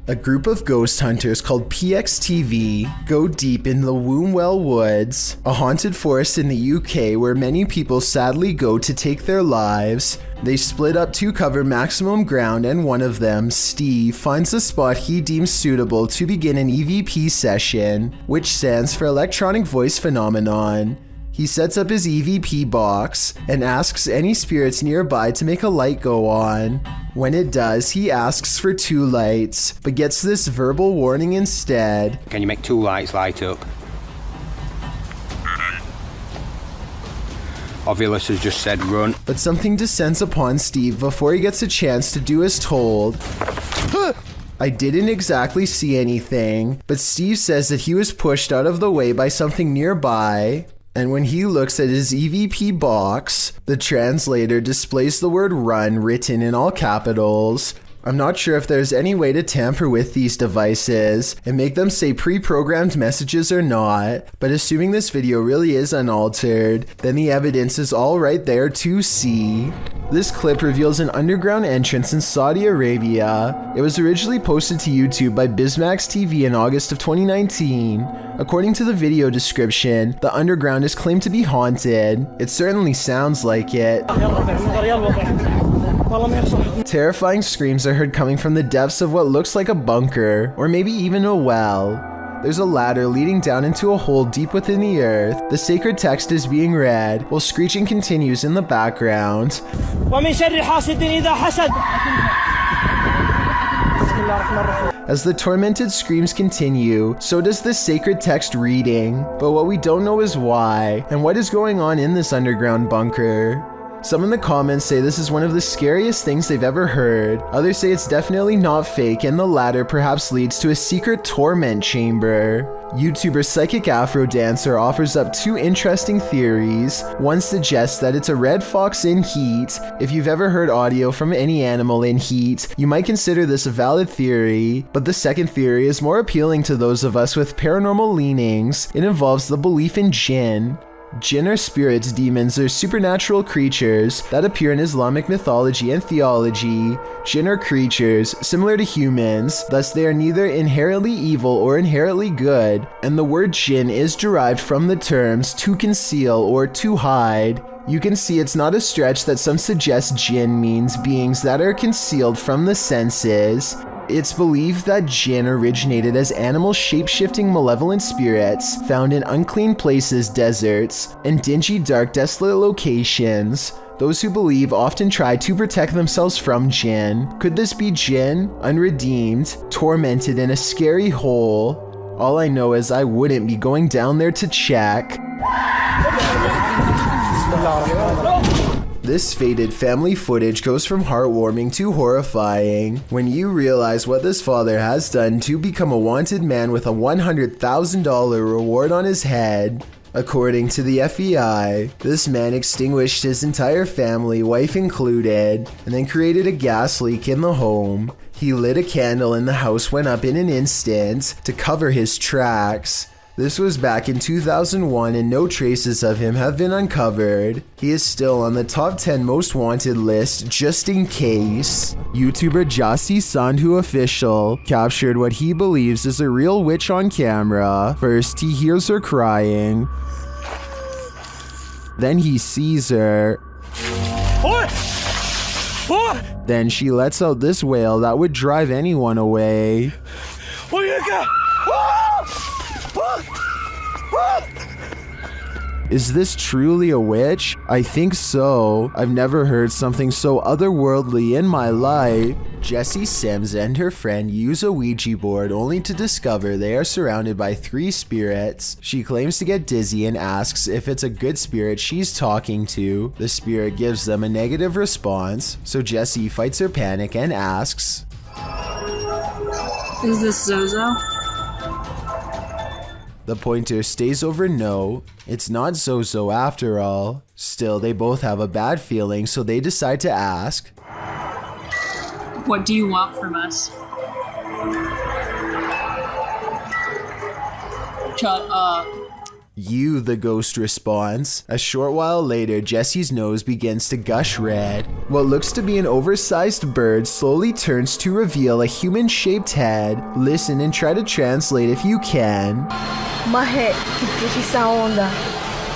A group of ghost hunters called PXTV go deep in the Wombwell woods, a haunted forest in the UK where many people sadly go to take their lives. They split up to cover maximum ground, and one of them, Steve, finds a spot he deems suitable to begin an EVP session, which stands for Electronic Voice Phenomenon. He sets up his EVP box and asks any spirits nearby to make a light go on. When it does, he asks for 2 lights, but gets this verbal warning instead. Can you make 2 lights light up? Ovulus has just said run. But something descends upon Steve before he gets a chance to do as told. I didn't exactly see anything, but Steve says that he was pushed out of the way by something nearby. And when he looks at his EVP box, the translator displays the word run written in all capitals. I'm not sure if there's any way to tamper with these devices and make them say pre-programmed messages or not, but assuming this video really is unaltered, then the evidence is all right there to see. This clip reveals an underground entrance in Saudi Arabia. It was originally posted to YouTube by Bismax TV in August of 2019. According to the video description, the underground is claimed to be haunted. It certainly sounds like it. Terrifying screams are heard coming from the depths of what looks like a bunker, or maybe even a well. There's a ladder leading down into a hole deep within the earth. The sacred text is being read, while screeching continues in the background. As the tormented screams continue, so does the sacred text reading. But what we don't know is why, and what is going on in this underground bunker. Some in the comments say this is one of the scariest things they've ever heard. Others say it's definitely not fake, and the latter perhaps leads to a secret torment chamber. YouTuber Psychic Afro Dancer offers up 2 interesting theories. One suggests that it's a red fox in heat. If you've ever heard audio from any animal in heat, you might consider this a valid theory. But the second theory is more appealing to those of us with paranormal leanings. It involves the belief in jinn. Jinn are spirits, demons, or supernatural creatures that appear in Islamic mythology and theology. Jinn are creatures similar to humans, thus they are neither inherently evil or inherently good, and the word jinn is derived from the terms to conceal or to hide. You can see it's not a stretch that some suggest jinn means beings that are concealed from the senses. It's believed that jinn originated as animal shape-shifting malevolent spirits found in unclean places, deserts, and dingy, dark, desolate locations. Those who believe often try to protect themselves from jinn. Could this be jinn, unredeemed, tormented in a scary hole? All I know is I wouldn't be going down there to check. This faded family footage goes from heartwarming to horrifying when you realize what this father has done to become a wanted man with a $100,000 reward on his head. According to the FBI, this man extinguished his entire family, wife included, and then created a gas leak in the home. He lit a candle and the house went up in an instant to cover his tracks. This was back in 2001 and no traces of him have been uncovered. He is still on the top 10 most wanted list just in case. YouTuber Jassi Sandhu Official captured what he believes is a real witch on camera. First, he hears her crying. Then he sees her. Then she lets out this wail that would drive anyone away. Is this truly a witch? I think so. I've never heard something so otherworldly in my life. Jessie Sims and her friend use a Ouija board only to discover they are surrounded by 3 spirits. She claims to get dizzy and asks if it's a good spirit she's talking to. The spirit gives them a negative response, so Jessie fights her panic and asks, "Is this Zozo?" The pointer stays over no. It's not Zozo after all. Still, they both have a bad feeling, so they decide to ask, "What do you want from us?" "Shut up." "You," the ghost responds. A short while later, Jesse's nose begins to gush red. What looks to be an oversized bird slowly turns to reveal a human-shaped head. Listen and try to translate if you can. Maje, ¿qué es esa onda?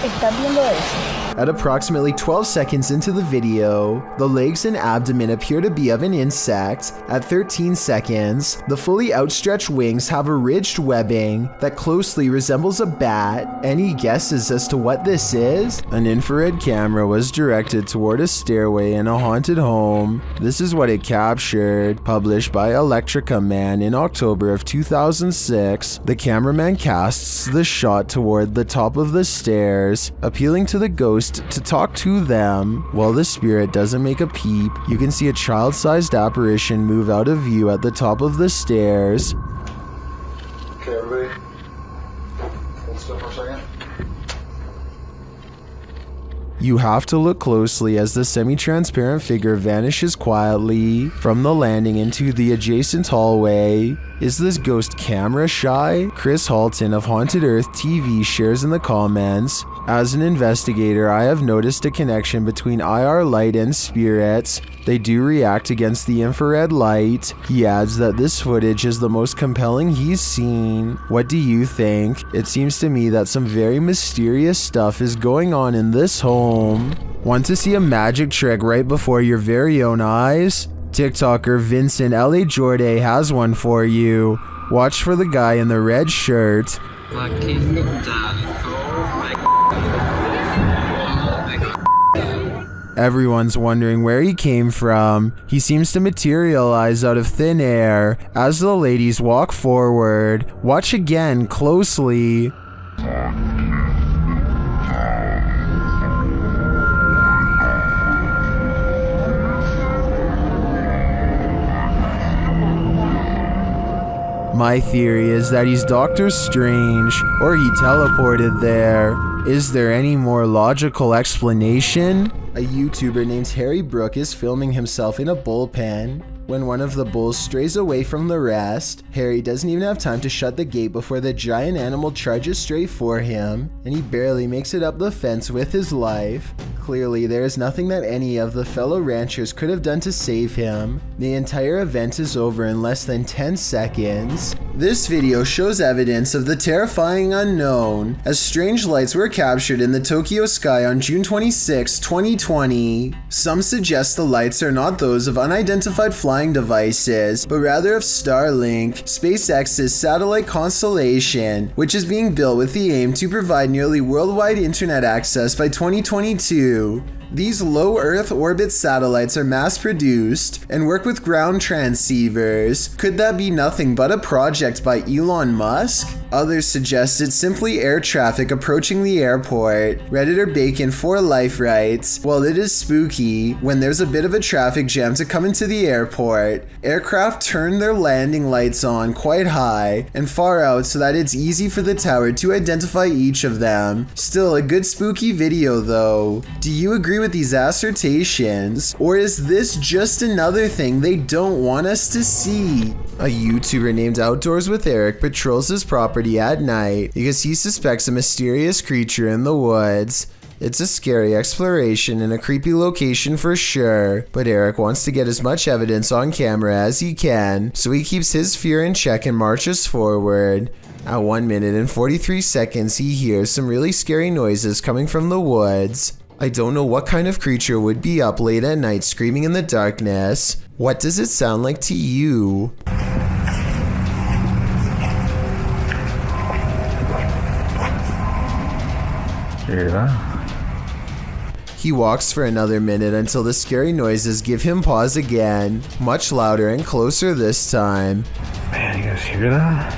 ¿Estás viendo eso? At approximately 12 seconds into the video, the legs and abdomen appear to be of an insect. At 13 seconds, the fully outstretched wings have a ridged webbing that closely resembles a bat. Any guesses as to what this is? An infrared camera was directed toward a stairway in a haunted home. This is what it captured. Published by Electrica Man in October of 2006, the cameraman casts the shot toward the top of the stairs, appealing to the ghost to talk to them. While the spirit doesn't make a peep, you can see a child-sized apparition move out of view at the top of the stairs. Okay, everybody, hold still for a second. You have to look closely as the semi-transparent figure vanishes quietly from the landing into the adjacent hallway. Is this ghost camera shy? Chris Halton of Haunted Earth TV shares in the comments, "As an investigator, I have noticed a connection between IR light and spirits. They do react against the infrared light." He adds that this footage is the most compelling he's seen. What do you think? It seems to me that some very mysterious stuff is going on in this home. Want to see a magic trick right before your very own eyes? TikToker Vincent L.A. Jordan has one for you. Watch for the guy in the red shirt. Everyone's wondering where he came from. He seems to materialize out of thin air as the ladies walk forward. Watch again closely. My theory is that he's Doctor Strange, or he teleported there. Is there any more logical explanation? A YouTuber named Harry Brook is filming himself in a bullpen. When one of the bulls strays away from the rest, Harry doesn't even have time to shut the gate before the giant animal charges straight for him, and he barely makes it up the fence with his life. Clearly, there is nothing that any of the fellow ranchers could have done to save him. The entire event is over in less than 10 seconds. This video shows evidence of the terrifying unknown, as strange lights were captured in the Tokyo sky on June 26, 2020. Some suggest the lights are not those of unidentified flying devices, but rather of Starlink, SpaceX's satellite constellation, which is being built with the aim to provide nearly worldwide internet access by 2022. These low Earth orbit satellites are mass-produced and work with ground transceivers. Could that be nothing but a project by Elon Musk? Others suggest it's simply air traffic approaching the airport. Redditor Bacon for Life writes, "While it is spooky, when there's a bit of a traffic jam to come into the airport, aircraft turn their landing lights on quite high and far out so that it's easy for the tower to identify each of them. Still a good spooky video though. Do you agree with these assertions? Or is this just another thing they don't want us to see?" A YouTuber named Outdoors with Eric patrols his property at night because he suspects a mysterious creature in the woods. It's a scary exploration and a creepy location for sure, but Eric wants to get as much evidence on camera as he can, so he keeps his fear in check and marches forward. At 1 minute and 43 seconds, he hears some really scary noises coming from the woods. I don't know what kind of creature would be up late at night screaming in the darkness. What does it sound like to you? Hear that? He walks for another minute until the scary noises give him pause again, much louder and closer this time. Man, you guys hear that?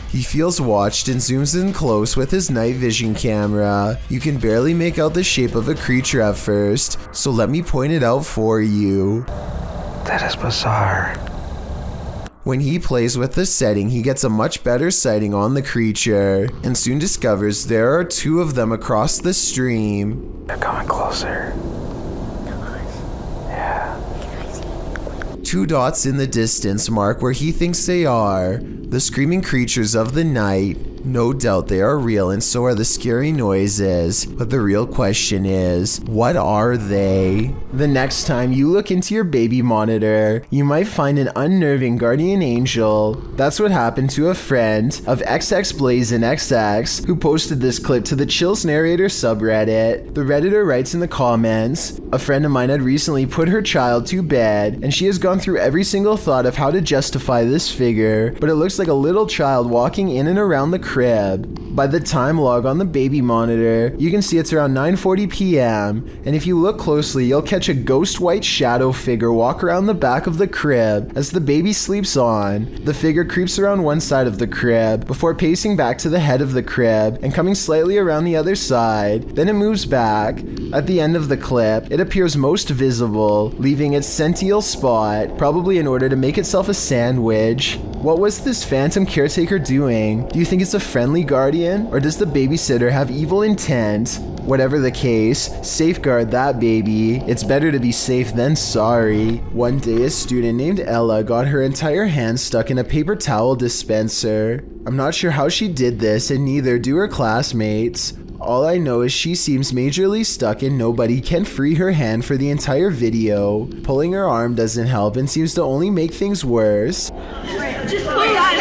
He feels watched and zooms in close with his night vision camera. You can barely make out the shape of a creature at first, so let me point it out for you. That is bizarre. When he plays with the setting, he gets a much better sighting on the creature, and soon discovers there are two of them across the stream. They're coming closer. Yeah. 2 dots in the distance mark where he thinks they are. The screaming creatures of the night. No doubt they are real and so are the scary noises, but the real question is, what are they? The next time you look into your baby monitor, you might find an unnerving guardian angel. That's what happened to a friend of XXBlazenXX who posted this clip to the Chills Narrator subreddit. The redditor writes in the comments, a friend of mine had recently put her child to bed and she has gone through every single thought of how to justify this figure, but it looks like a little child walking in and around the crib. By the time log on the baby monitor, you can see it's around 9:40 p.m. and if you look closely, you'll catch a ghost white shadow figure walk around the back of the crib as the baby sleeps on. The figure creeps around one side of the crib before pacing back to the head of the crib and coming slightly around the other side. Then it moves back. At the end of the clip, it appears most visible, leaving its sential spot, probably in order to make itself a sandwich. What was this phantom caretaker doing? Do you think it's a friendly guardian, or does the babysitter have evil intent? Whatever the case, safeguard that baby. It's better to be safe than sorry. One day, a student named Ella got her entire hand stuck in a paper towel dispenser. I'm not sure how she did this, and neither do her classmates. All I know is she seems majorly stuck and nobody can free her hand for the entire video. Pulling her arm doesn't help and seems to only make things worse. Just pull that.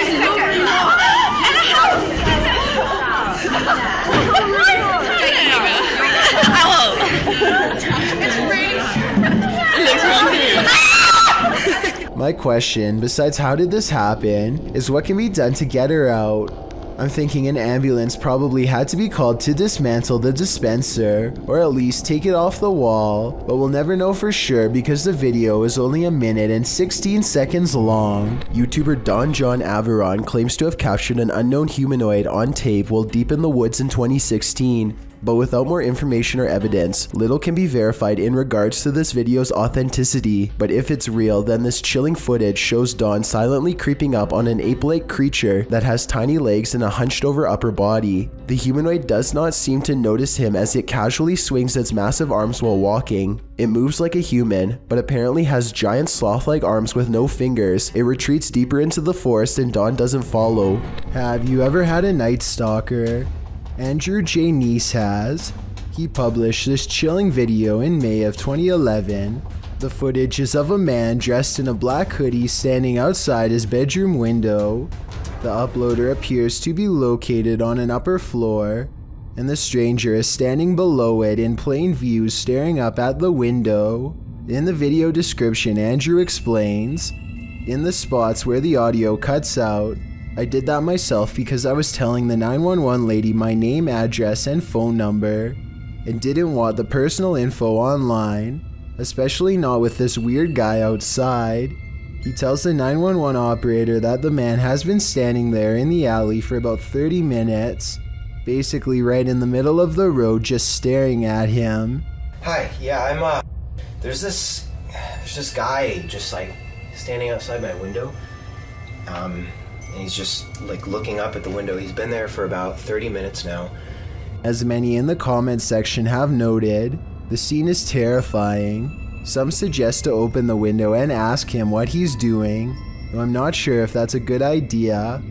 My question, besides how did this happen, is what can be done to get her out? I'm thinking an ambulance probably had to be called to dismantle the dispenser, or at least take it off the wall, but we'll never know for sure because the video is only 1 minute and 16 seconds long. YouTuber Don John Averon claims to have captured an unknown humanoid on tape while deep in the woods in 2016. But without more information or evidence, little can be verified in regards to this video's authenticity. But if it's real, then this chilling footage shows Dawn silently creeping up on an ape-like creature that has tiny legs and a hunched over upper body. The humanoid does not seem to notice him as it casually swings its massive arms while walking. It moves like a human, but apparently has giant sloth-like arms with no fingers. It retreats deeper into the forest and Dawn doesn't follow. Have you ever had a night stalker? Andrew J. Neese has. He published this chilling video in May of 2011. The footage is of a man dressed in a black hoodie standing outside his bedroom window. The uploader appears to be located on an upper floor, and the stranger is standing below it in plain view staring up at the window. In the video description, Andrew explains, in the spots where the audio cuts out, I did that myself because I was telling the 911 lady my name, address, and phone number, and didn't want the personal info online, especially not with this weird guy outside. He tells the 911 operator that the man has been standing there in the alley for about 30 minutes, basically right in the middle of the road just staring at him. Hi, yeah, there's this guy just like standing outside my window. And he's just like looking up at the window. He's been there for about 30 minutes now. As many in the comments section have noted, the scene is terrifying. Some suggest to open the window and ask him what he's doing, though I'm not sure if that's a good idea.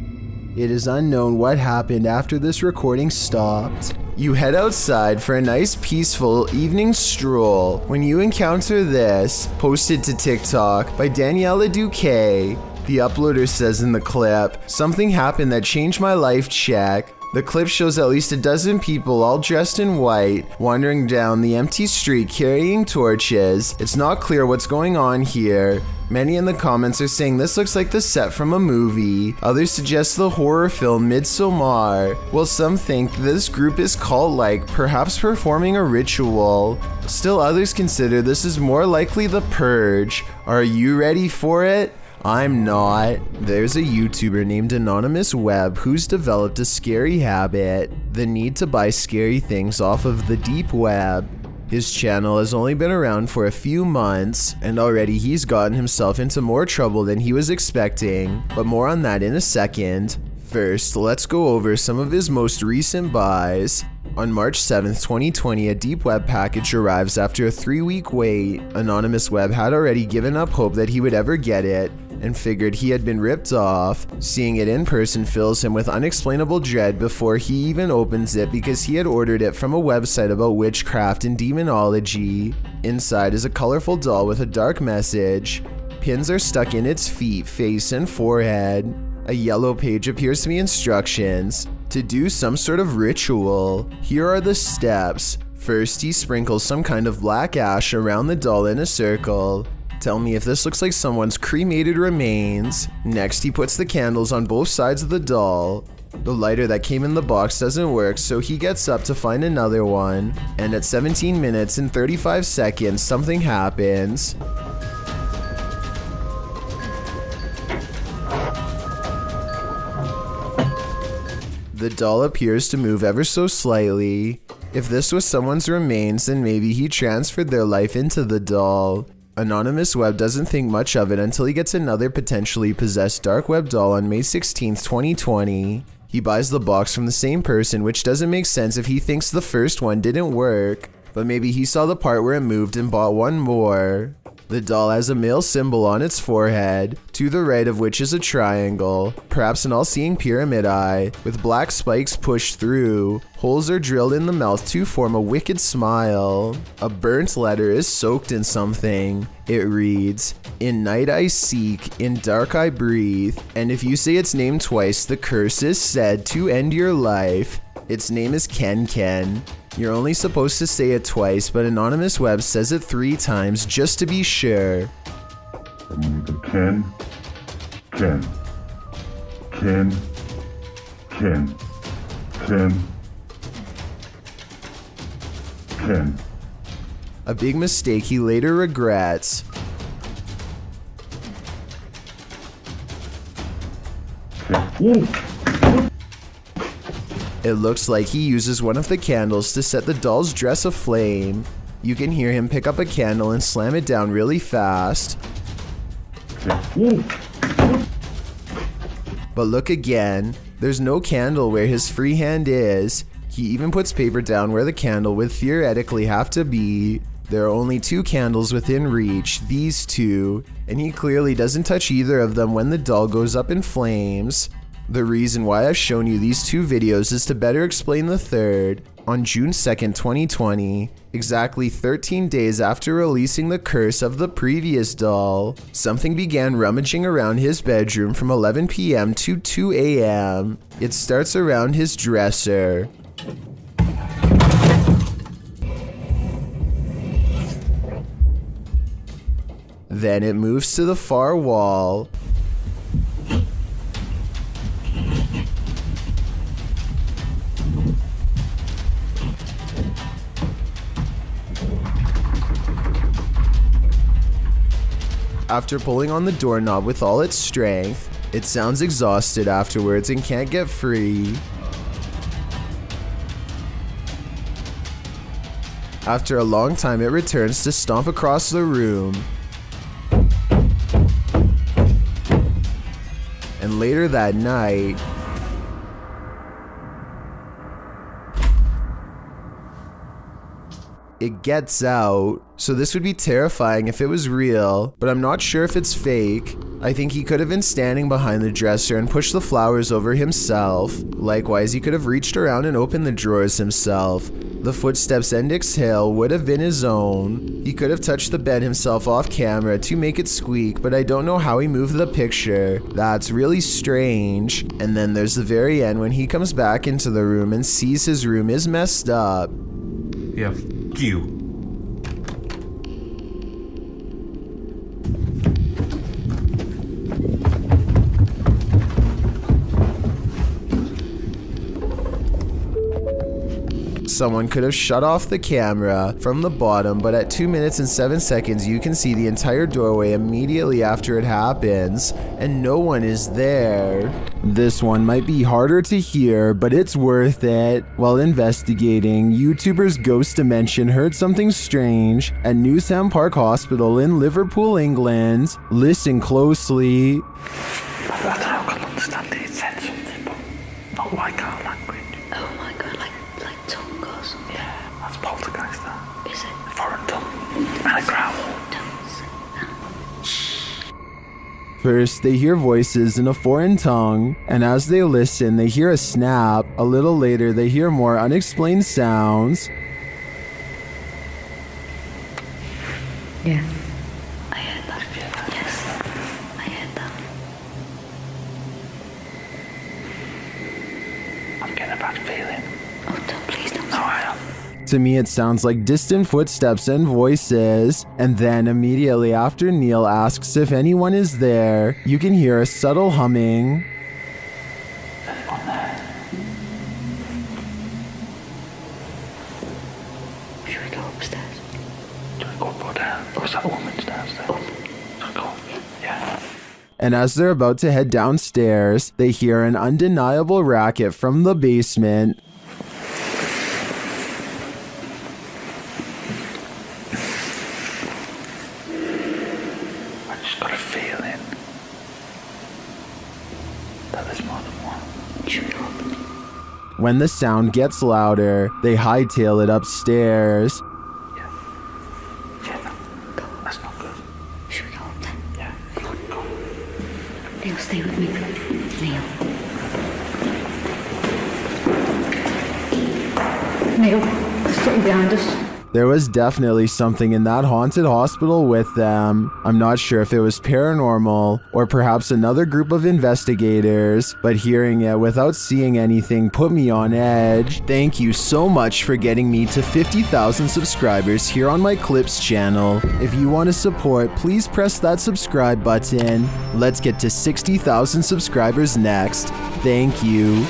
It is unknown what happened after this recording stopped. You head outside for a nice peaceful evening stroll when you encounter this, posted to TikTok by Daniela Duque. The uploader says in the clip, something happened that changed my life, check. The clip shows at least a dozen people all dressed in white, wandering down the empty street carrying torches. It's not clear what's going on here. Many in the comments are saying this looks like the set from a movie. Others suggest the horror film Midsommar. While some think this group is cult-like, perhaps performing a ritual. Still others consider this is more likely The Purge. Are you ready for it? I'm not. There's a YouTuber named Anonymous Web who's developed a scary habit, the need to buy scary things off of the deep web. His channel has only been around for a few months, and already he's gotten himself into more trouble than he was expecting, but more on that in a second. First, let's go over some of his most recent buys. On March 7th, 2020, a deep web package arrives after a 3-week wait. Anonymous Web had already given up hope that he would ever get it and figured he had been ripped off. Seeing it in person fills him with unexplainable dread before he even opens it because he had ordered it from a website about witchcraft and demonology. Inside is a colorful doll with a dark message. Pins are stuck in its feet, face, and forehead. A yellow page appears to be instructions to do some sort of ritual. Here are the steps. First, he sprinkles some kind of black ash around the doll in a circle. Tell me if this looks like someone's cremated remains. Next, he puts the candles on both sides of the doll. The lighter that came in the box doesn't work, so he gets up to find another one. And at 17 minutes and 35 seconds, something happens. The doll appears to move ever so slightly. If this was someone's remains, then maybe he transferred their life into the doll. Anonymous Web doesn't think much of it until he gets another potentially possessed dark web doll on May 16th, 2020. He buys the box from the same person, which doesn't make sense if he thinks the first one didn't work. But maybe he saw the part where it moved and bought one more. The doll has a male symbol on its forehead, to the right of which is a triangle, perhaps an all-seeing pyramid eye, with black spikes pushed through. Holes are drilled in the mouth to form a wicked smile. A burnt letter is soaked in something. It reads, "In night I seek, in dark I breathe, and if you say its name twice, the curse is said to end your life." Its name is Ken Ken. You're only supposed to say it twice, but Anonymous Web says it 3 times just to be sure. Ken, Ken, Ken, Ken, Ken, Ken. A big mistake he later regrets. Ken. It looks like he uses one of the candles to set the doll's dress aflame. You can hear him pick up a candle and slam it down really fast. But look again, there's no candle where his free hand is. He even puts paper down where the candle would theoretically have to be. There are only 2 candles within reach, these 2, and he clearly doesn't touch either of them when the doll goes up in flames. The reason why I've shown you these 2 videos is to better explain the third. On June 2nd, 2020, exactly 13 days after releasing the curse of the previous doll, something began rummaging around his bedroom from 11 p.m. to 2 a.m. It starts around his dresser. Then it moves to the far wall. After pulling on the doorknob with all its strength, it sounds exhausted afterwards and can't get free. After a long time, it returns to stomp across the room. And later that night, it gets out. So this would be terrifying if it was real, but I'm not sure if it's fake. I think he could have been standing behind the dresser and pushed the flowers over himself. Likewise, he could have reached around and opened the drawers himself. The footsteps and exhale would have been his own. He could have touched the bed himself off camera to make it squeak, but I don't know how he moved the picture. That's really strange. And then there's the very end when he comes back into the room and sees his room is messed up. Yeah, f*** you. Someone could have shut off the camera from the bottom, but at 2 minutes and 7 seconds you can see the entire doorway immediately after it happens, and no one is there. This one might be harder to hear, but it's worth it. While investigating, YouTuber's Ghost Dimension heard something strange at Newsham Park Hospital in Liverpool, England. Listen closely. I don't know, I can't understand it. It said something, but not like our language. Oh my god, like tongue. likes that. Is it? Foreign tongue. And a growl. First, they hear voices in a foreign tongue, and as they listen, they hear a snap. A little later, they hear more unexplained sounds. Yeah. I heard that. Yes. I heard that. I'm getting a bad feeling. Oh, don't, please don't. No, I am. To me, it sounds like distant footsteps and voices. And then immediately after Neil asks if anyone is there, you can hear a subtle humming. Is anyone there? Should we go upstairs? Do we go up or down? Or is that woman's downstairs? Up. Should we go? Yeah. And as they're about to head downstairs, they hear an undeniable racket from the basement. I just got a feeling that there's more than one. Should we go up? When the sound gets louder, they hightail it upstairs. Yeah. Yeah. Go. That's not good. Should we go up then? Yeah. Go. Neil, stay with me. Neil, there's something behind us. There was definitely something in that haunted hospital with them. I'm not sure if it was paranormal or perhaps another group of investigators, but hearing it without seeing anything put me on edge. Thank you so much for getting me to 50,000 subscribers here on my Clips channel. If you want to support, please press that subscribe button. Let's get to 60,000 subscribers next. Thank you.